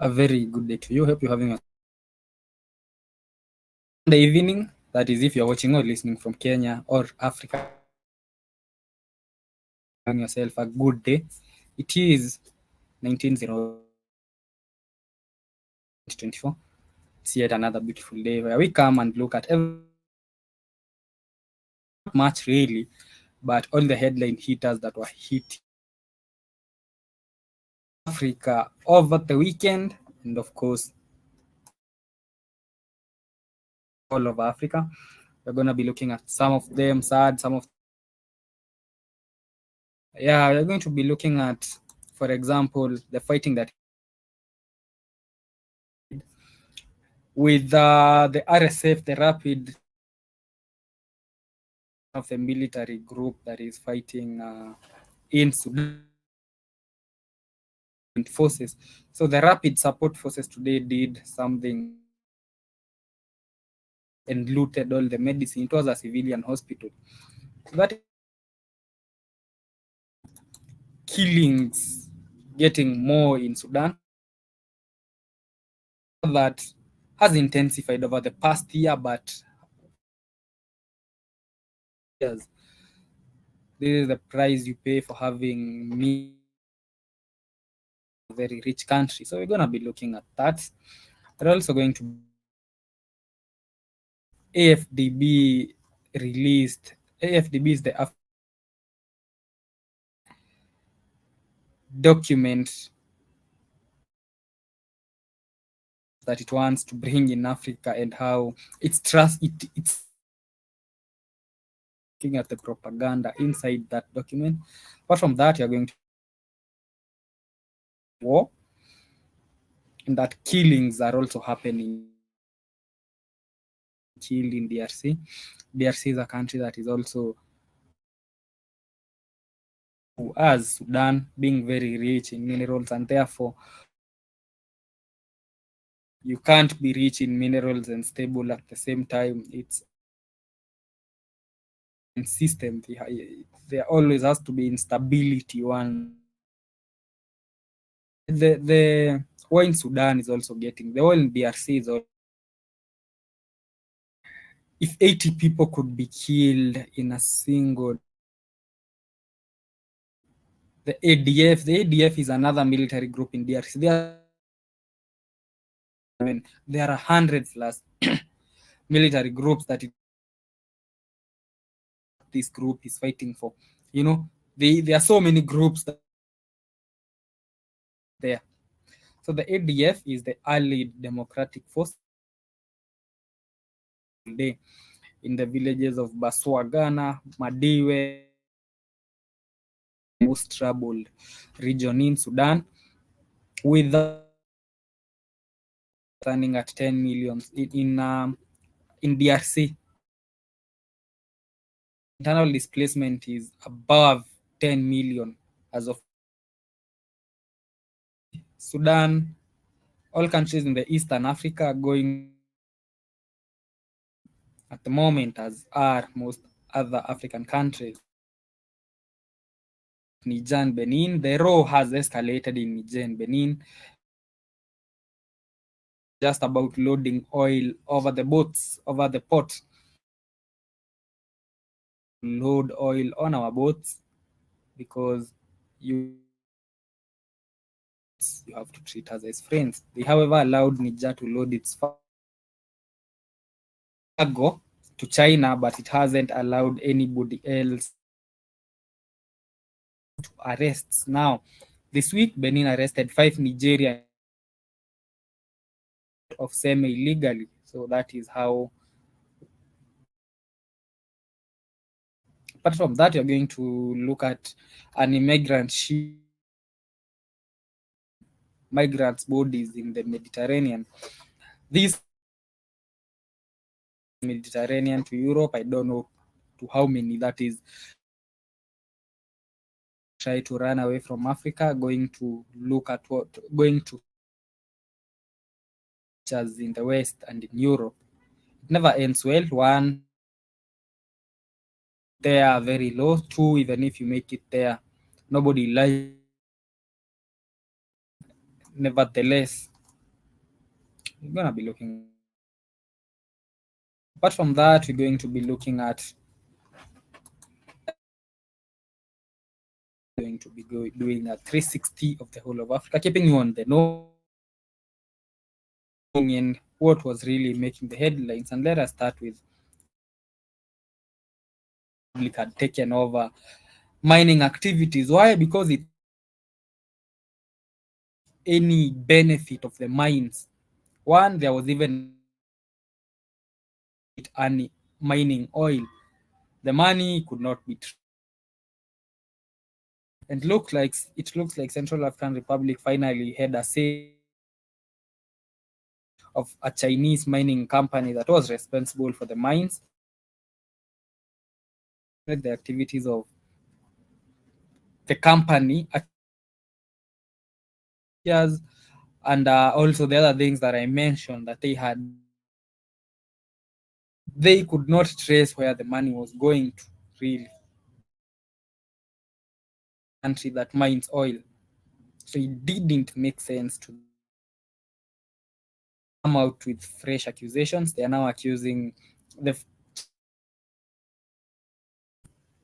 A very good day to you. Hope you're having a Sunday evening. That is, if you're watching or listening from Kenya or Africa, having yourself a good day. It is 19/0/2024. It's yet another beautiful day where we come and look at not much really, but all the headline hitters that were hit Africa over the weekend, and of course, all over Africa. We're going to be looking at some of them sad, we're going to be looking at, for example, the fighting that with the RSF, the rapid of the military group that is fighting in Sudan forces. So the rapid support forces today did something and looted all the medicine. It was a civilian hospital. That killings getting more in Sudan. That has intensified over the past year, but yes, this is the price you pay for having a very rich country. So we're going to be looking at that. We're also going to AFDB released. AFDB is the document that it wants to bring in Africa and how it's looking at the propaganda inside that document. Apart from that, you're going to war, and that killings are also happening. Killed in D.R.C. D.R.C is a country that is also, as Sudan, being very rich in minerals, and therefore you can't be rich in minerals and stable at the same time. It's system. There always has to be instability. The war in Sudan is also getting, the war in D.R.C is also, if 80 people could be killed in a single, the ADF is another military group in D.R.C. There are 100 plus military groups that this group is fighting for. You know, there are so many groups that there. So the ADF is the Allied Democratic Force in the villages of Baswagana, Madiwe, most troubled region in Sudan, with standing at 10 million in D.R.C. Internal displacement is above 10 million as of Sudan. All countries in the Eastern Africa are going at the moment, as are most other African countries. Niger-Benin, the row has escalated in Niger-Benin, just about loading oil over the boats, over the port. Load oil on our boats because you have to treat us as friends. They, however, allowed Niger to load its cargo to China, but it hasn't allowed anybody else to arrest. Now, this week, Benin arrested 5 Nigerians of semi-illegally. So that is how. Apart from that, you're going to look at an immigrant ship, migrants' bodies in the Mediterranean. This Mediterranean to Europe, I don't know to how many that is. Try to run away from Africa, going to look at going to as in the West and in Europe. It never ends well. One, they are very low. Two, even if you make it there, nobody likes. Nevertheless, we're gonna be looking. Apart from that, we're going to be looking at going to be doing a 360 of the whole of Africa, keeping you on the know in what was really making the headlines. And let us start with public had taken over mining activities. Why? Because it any benefit of the mines. One, there was even any mining oil. The money could not be and looks like Central African Republic finally had a say of a Chinese mining company that was responsible for the mines, the activities of the company, and also the other things that I mentioned that they could not trace where the money was going to really country that mines oil. So it didn't make sense to come out with fresh accusations. They are now accusing the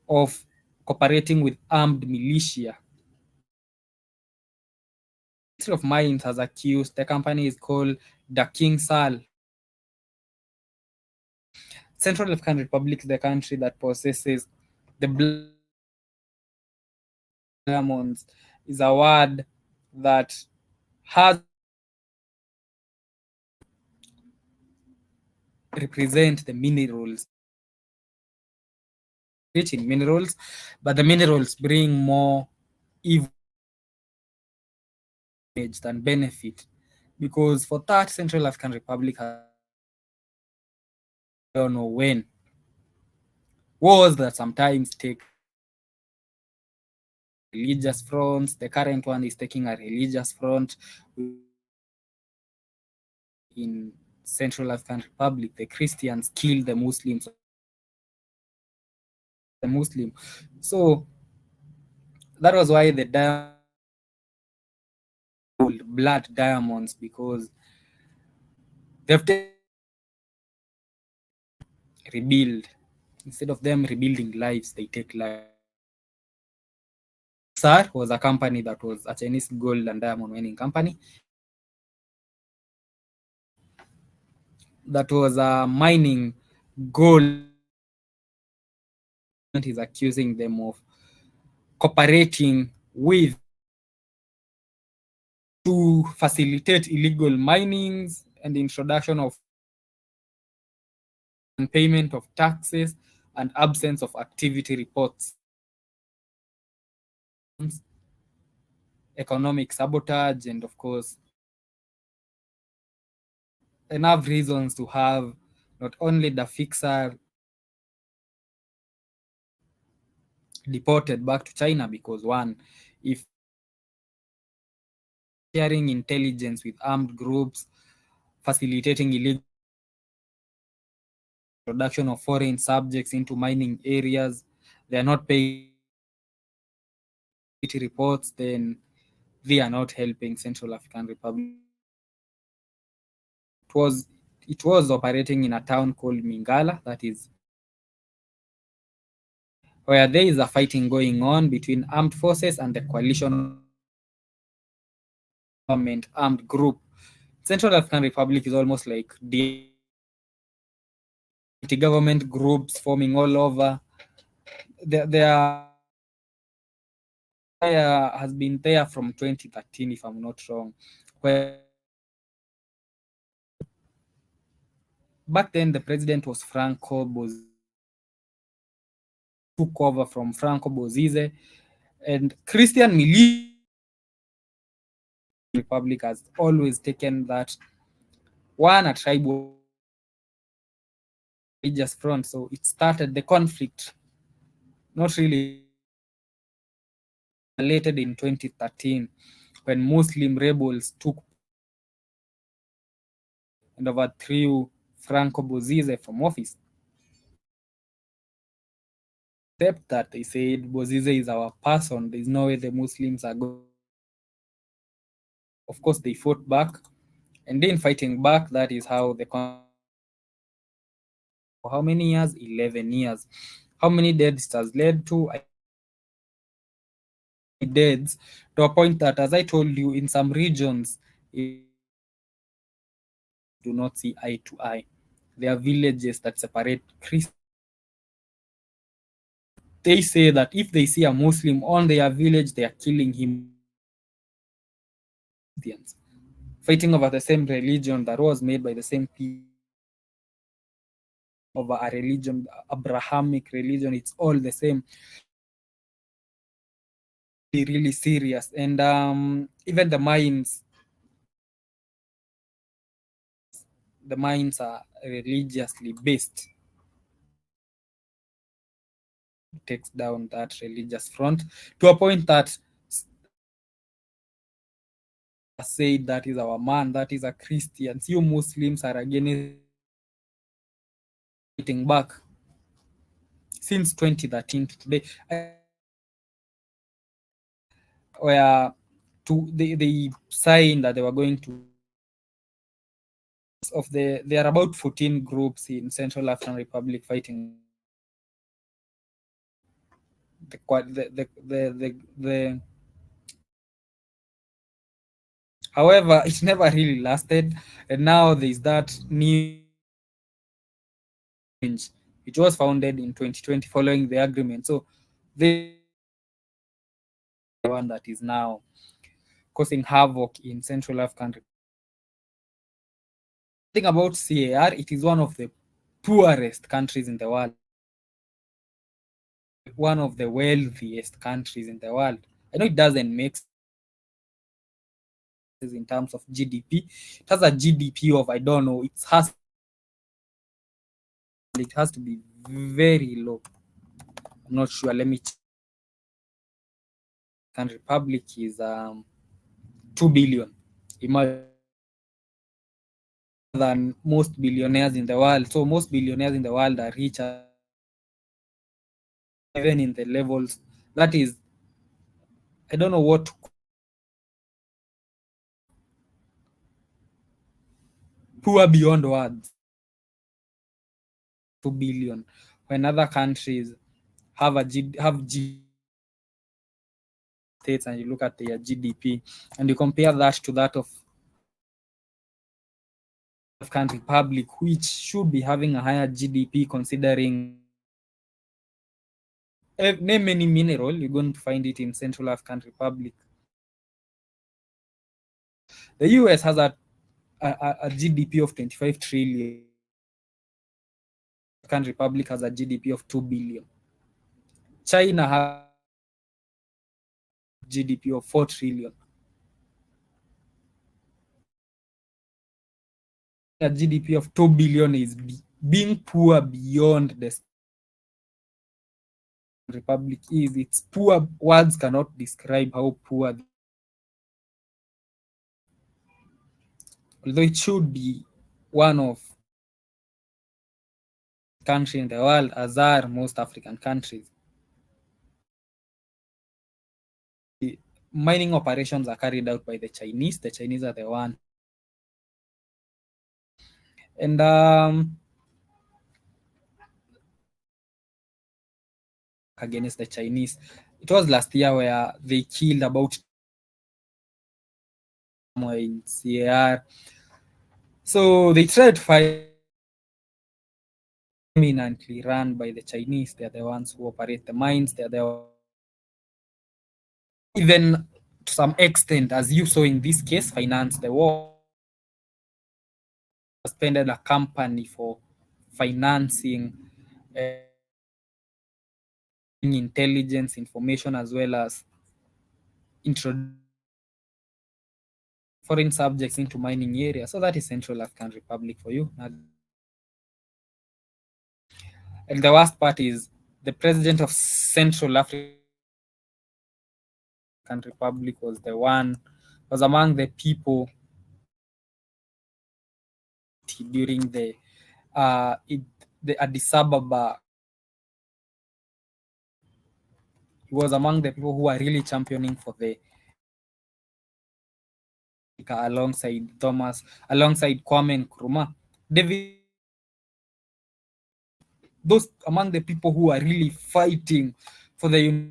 of cooperating with armed militia. Ministry of Mines has accused the company is called the King Sal. Central African Republic is the country that possesses the diamonds. Is a word that has represent the minerals, rich in minerals, but the minerals bring more evil than benefit. Because for that, Central African Republic, I don't know when, wars that sometimes take religious fronts. The current one is taking a religious front in Central African Republic. The Christians kill the Muslims. The Muslim. So that was why the blood diamonds, because they've rebuild. Instead of them rebuilding lives, they take life. SAR was a company that was a Chinese gold and diamond mining company that was mining gold. Is accusing them of cooperating with to facilitate illegal minings and the introduction of payment of taxes and absence of activity reports, economic sabotage, and of course enough reasons to have not only the fixer deported back to China, because one, if sharing intelligence with armed groups, facilitating illegal production of foreign subjects into mining areas, they are not paying reports, then they are not helping Central African Republic. It was operating in a town called Mingala, that is where there is a fighting going on between armed forces and the coalition government armed group. Central African Republic is almost like the government groups forming all over. There has been there from 2013, if I'm not wrong, where back then the president was Franco Bozize, took over from Franco Bozize, and Christian militia Republic has always taken that one, a tribal religious front. So it started the conflict, not really related in 2013 when Muslim rebels took and overthrew Franco Bozize from office. Except that they said Bozize is our person, there's no way the Muslims are going. Of course, they fought back And then fighting back, that is how the for how many years? 11 years. How many deaths it has led to? Deaths to a point that, as I told you, in some regions, do not see eye to eye. There are villages that separate Christians. They say that if they see a Muslim on their village, they are killing him. Christians fighting over the same religion that was made by the same people, over a religion, Abrahamic religion. It's all the same. Really serious. And even the minds are religiously based. Takes down that religious front to a point that said that is our man, that is a Christian. You Muslims are against fighting back since 2013 to today. Where they signed that they were going to there are about 14 groups in Central African Republic fighting the however, it never really lasted, and now there's that new. It was founded in 2020 following the agreement. So the one that is now causing havoc in Central African Republic. The thing about CAR, it is one of the poorest countries in the world, one of the wealthiest countries in the world. I know it doesn't make sense in terms of GDP. It has a GDP of, I don't know, it has to be very low. I'm not sure. Let me check. Republic is 2 billion. Imagine than most billionaires in the world. So most billionaires in the world are richer, even in the levels. That is, I don't know what, poor beyond words. 2 billion. When other countries have states, and you look at their GDP and you compare that to that of African Republic, which should be having a higher GDP considering name any mineral, you're going to find it in Central African Republic. The US has a GDP of 25 trillion. African Republic has a GDP of 2 billion. China has a GDP of 4 trillion. A GDP of 2 billion is being poor beyond the Republic is. It's poor. Words cannot describe how poor. Although it should be one of country in the world, as are most African countries. The mining operations are carried out by the Chinese. The Chinese are the one. And against the Chinese, it was last year where they killed about in CAR. So they tried to fight, dominantly run by the Chinese. They're the ones who operate the mines. Even to some extent, as you saw in this case, finance the war. Suspended a company for financing intelligence information as well as introducing foreign subjects into mining areas. So that is Central African Republic for you. And the worst part is the president of Central African Republic was among the people during the Addis Ababa. He was among the people who are really championing for the alongside Kwame Nkrumah. Those among the people who are really fighting for the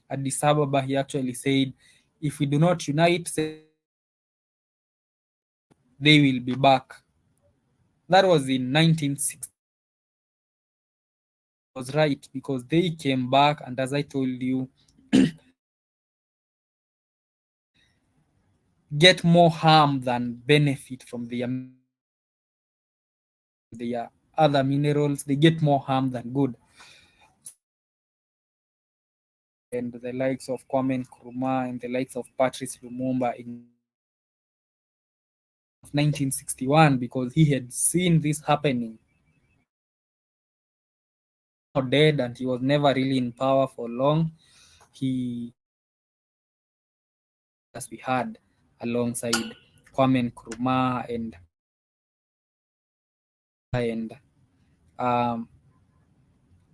Addis Ababa, he actually said, if we do not unite, they will be back. That was in 1960. Was right, because they came back, and as I told you, get more harm than benefit from their other minerals. They get more harm than good. And the likes of Kwame Nkrumah and the likes of Patrice Lumumba in 1961, because he had seen this happening. Dead, and he was never really in power for long. He, as we had, alongside Kwame Nkrumah and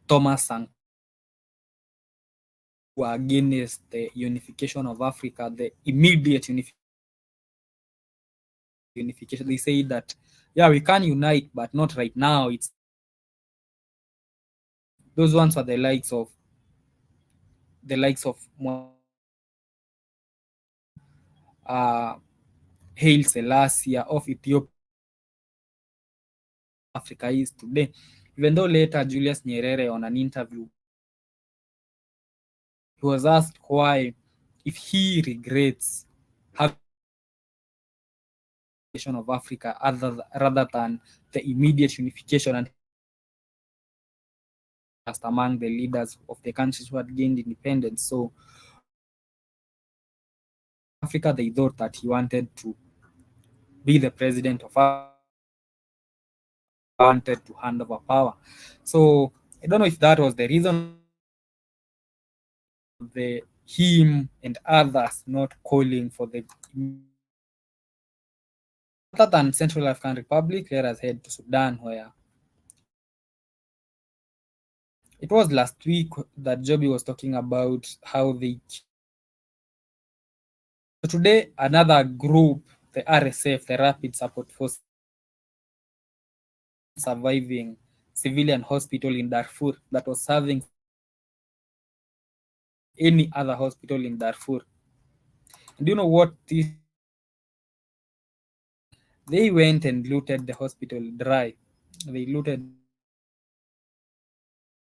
Thomas Sankara, were against the unification of Africa, the immediate unification. They say that, yeah, we can unite, but not right now. It's those ones are the likes of Haile Selassie of Ethiopia. Africa is today. Even though later Julius Nyerere, on an interview, he was asked why, if he regrets having of Africa rather than the immediate unification, and just among the leaders of the countries who had gained independence. So Africa, they thought that he wanted to be the president of Africa, wanted to hand over power. So I don't know if that was the reason him and others not calling for the. Other than Central African Republic, let us head to Sudan, where it was last week that Joby was talking about how they. So today, another group, the RSF, the Rapid Support Force, surviving civilian hospital in Darfur that was serving any other hospital in Darfur. And do you know what this? They went and looted the hospital dry. They looted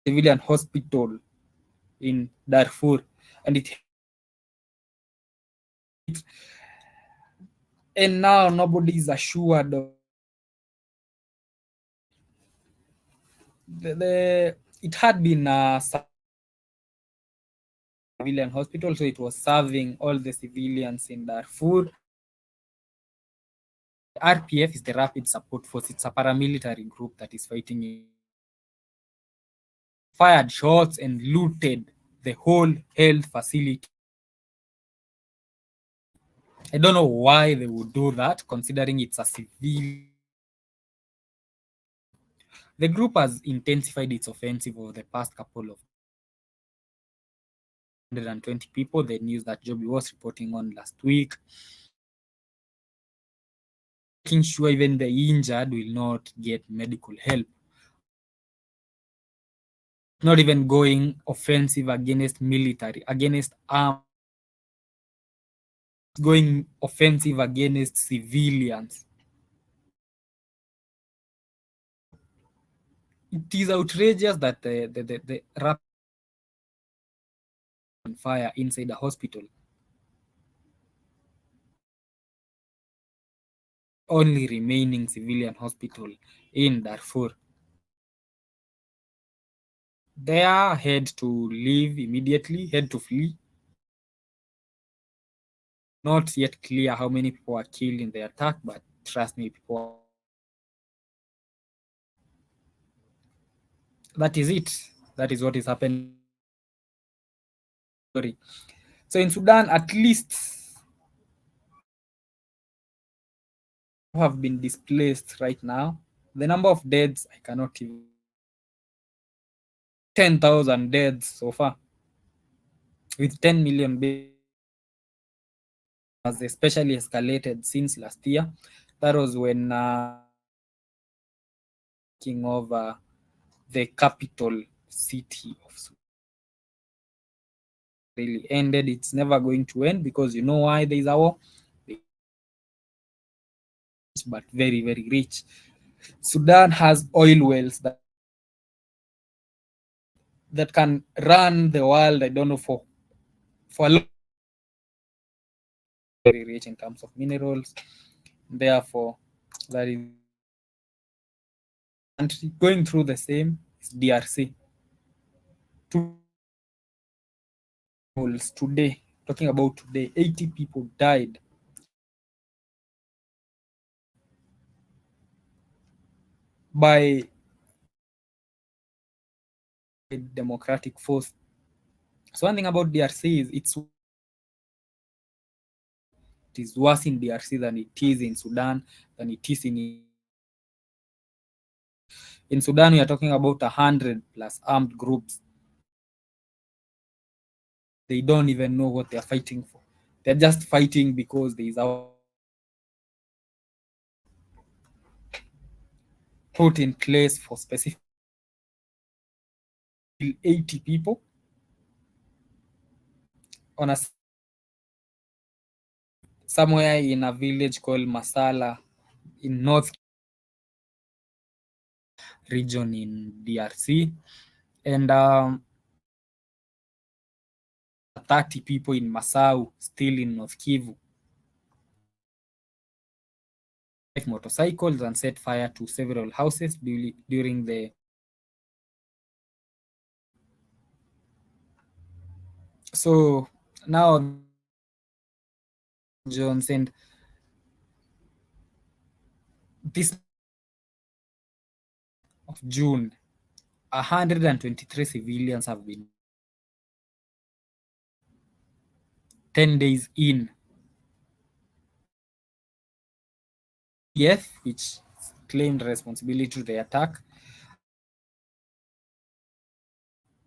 civilian hospital in Darfur, and now nobody is assured of it had been a civilian hospital, so it was serving all the civilians in Darfur. RPF is the Rapid Support Force. It's a paramilitary group that is fighting. Fired shots and looted the whole health facility. I don't know why they would do that, considering it's a civil. The group has intensified its offensive over the past couple of 120 people, the news that Joby was reporting on last week. Making sure even the injured will not get medical help. Not even going offensive against military, against armed, going offensive against civilians. It is outrageous that the rapid fire inside a hospital. Only remaining civilian hospital in Darfur. They are had to leave immediately, had to flee. Not yet clear how many people were killed in the attack, but trust me, people. That is it. That is what is happening. Sorry. So in Sudan, at least have been displaced right now. The number of deaths, I cannot even. 10,000 deaths so far, with 10 million. has especially escalated since last year. That was when taking over the capital city of Sudan really ended. It's never going to end because you know why there is a war? But very, very rich. Sudan has oil wells that can run the world. I don't know for a long, very rich in terms of minerals. Therefore, that is country going through the same is D.R.C. Today, talking about today, 80 people died by a democratic force. So one thing about D.R.C. is it is worse in D.R.C. than it is in Sudan, than it is in Sudan. We are talking about 100 plus armed groups. They don't even know what they are fighting for. They're just fighting because there is a put in place for specific 80 people on a somewhere in a village called Masala in North region in D.R.C. and 30 people in Masau, still in North Kivu, motorcycles and set fire to several houses during the so now Jones and this of June 123 civilians have been 10 days in which claimed responsibility to the attack.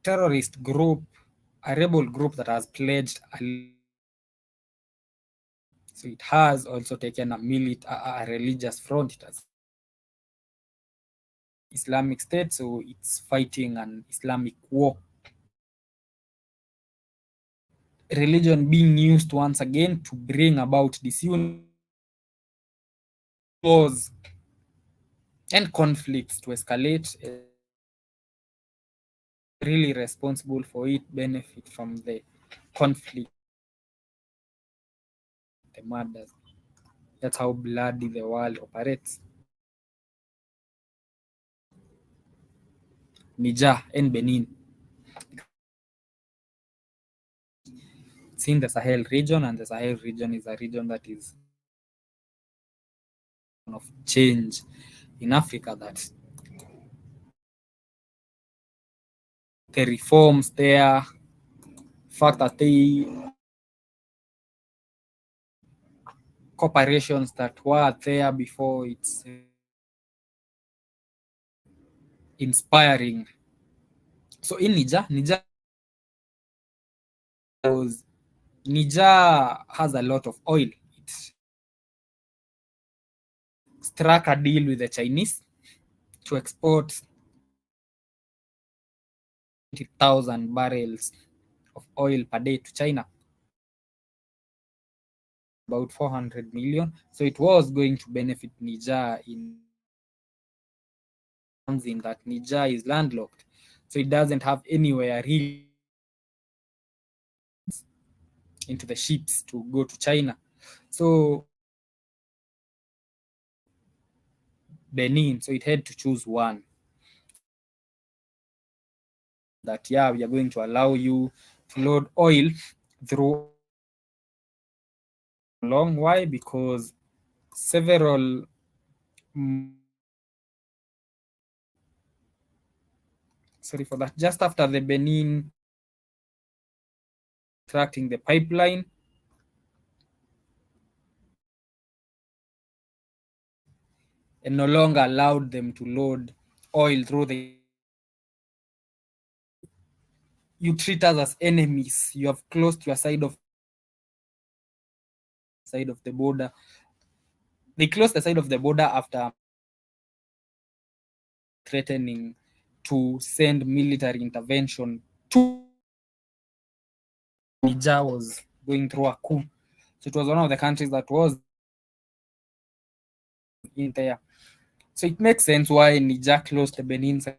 Terrorist group, a rebel group that has pledged so it has also taken a religious front. It has Islamic State, so it's fighting an Islamic war. Religion being used once again to bring about disunity, wars, and conflicts to escalate. Really responsible for it benefit from the conflict, the murders. That's how bloody the world operates. Niger and Benin. It's in the Sahel region, and the Sahel region is a region that is of change in Africa, that the reforms there, fact that they corporations that were there before, it's inspiring. So in Niger has a lot of oil. It struck a deal with the Chinese to export 20,000 barrels of oil per day to China, about 400 million. So it was going to benefit Niger in that Niger is landlocked, so it doesn't have anywhere really into the ships to go to China. So Benin, so it had to choose one that we are going to allow you to load oil through long. Why? Because several sorry for that, just after the Benin extracting the pipeline, and no longer allowed them to load oil through the. You treat us as enemies. You have closed your side of. side of the border. They closed the side of the border after threatening to send military intervention to Niger was going through a coup. So it was one of the countries that was in there. So it makes sense why Niger closed the Benin side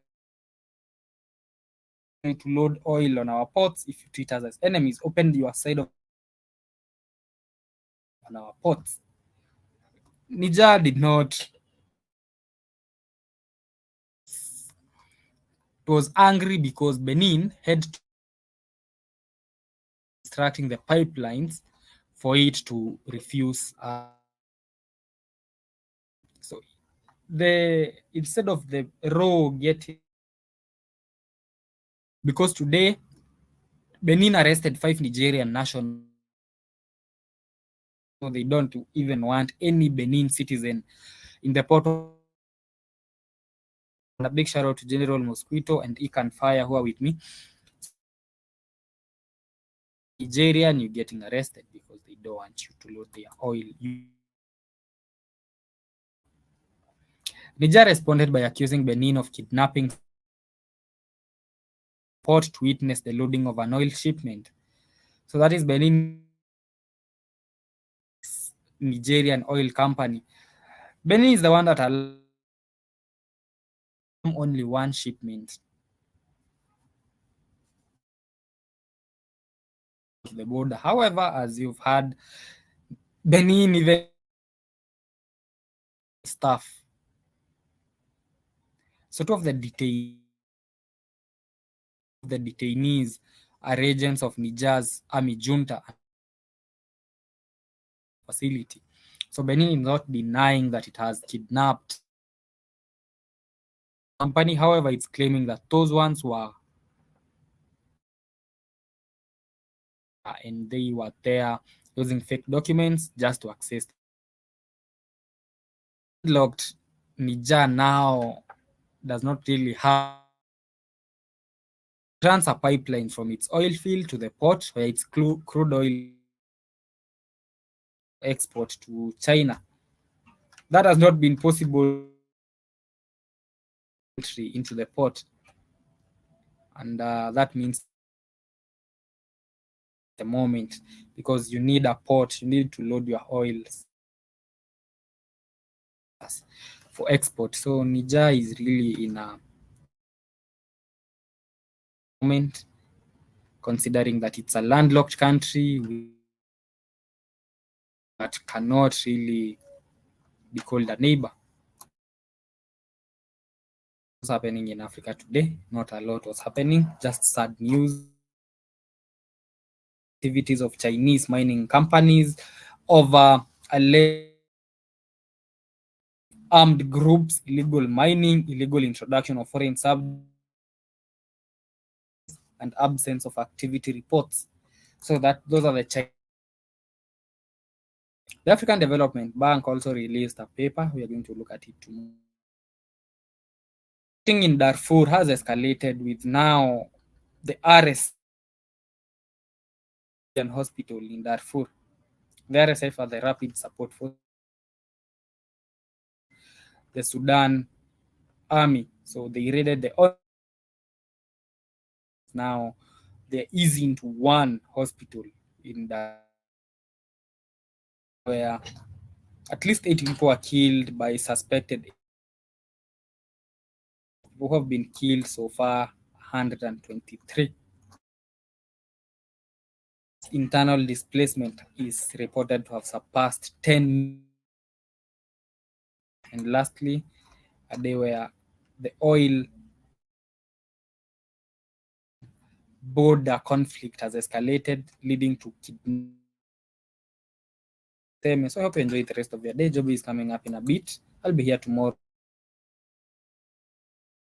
to load oil on our ports. If you treat us as enemies, open your side of on our ports. Niger did not. It was angry because Benin had to constructing the pipelines for it to refuse. So the instead of the raw getting, because today Benin arrested 5 Nigerian nationals. So they don't even want any Benin citizen in the port. And a big shout out to General Mosquito and Ikan Fire who are with me. Nigerian, you're getting arrested because they don't want you to load their oil. Niger responded by accusing Benin of kidnapping port to witness the loading of an oil shipment. So that is Benin, Nigerian oil company. Benin is the one that allowed only one shipment to the border. However, as you've heard, Benin even stuff. So two of the detainees are agents of Niger's army junta facility. So Benin is not denying that it has kidnapped company. However, it's claiming that those ones were and they were there using fake documents just to access. Locked Niger now does not really have runs a pipeline from its oil field to the port where its crude oil export to China. That has not been possible into the port, and that means the moment, because you need a port, you need to load your oils for export. So Niger is really in a moment, considering that it's a landlocked country that cannot really be called a neighbor. What's happening in Africa today? Not a lot was happening, just sad news. Activities of Chinese mining companies over alleged armed groups, illegal mining, illegal introduction of foreign subjects, and absence of activity reports. So that those are the Chinese. The African Development Bank also released a paper. We are going to look at it tomorrow. Thing in Darfur has escalated with now the RS hospital in Darfur. The RSF are the Rapid Support Force, the Sudan army. So they raided the now they're easing to one hospital in that where at least 8 people were killed by suspected. People who have been killed so far 123. Internal displacement is reported to have surpassed 10. And lastly, a day where the oil border conflict has escalated, leading to kidnapping. So I hope you enjoy the rest of your day. Joby is coming up in a bit. I'll be here tomorrow.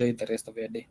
Enjoy the rest of your day.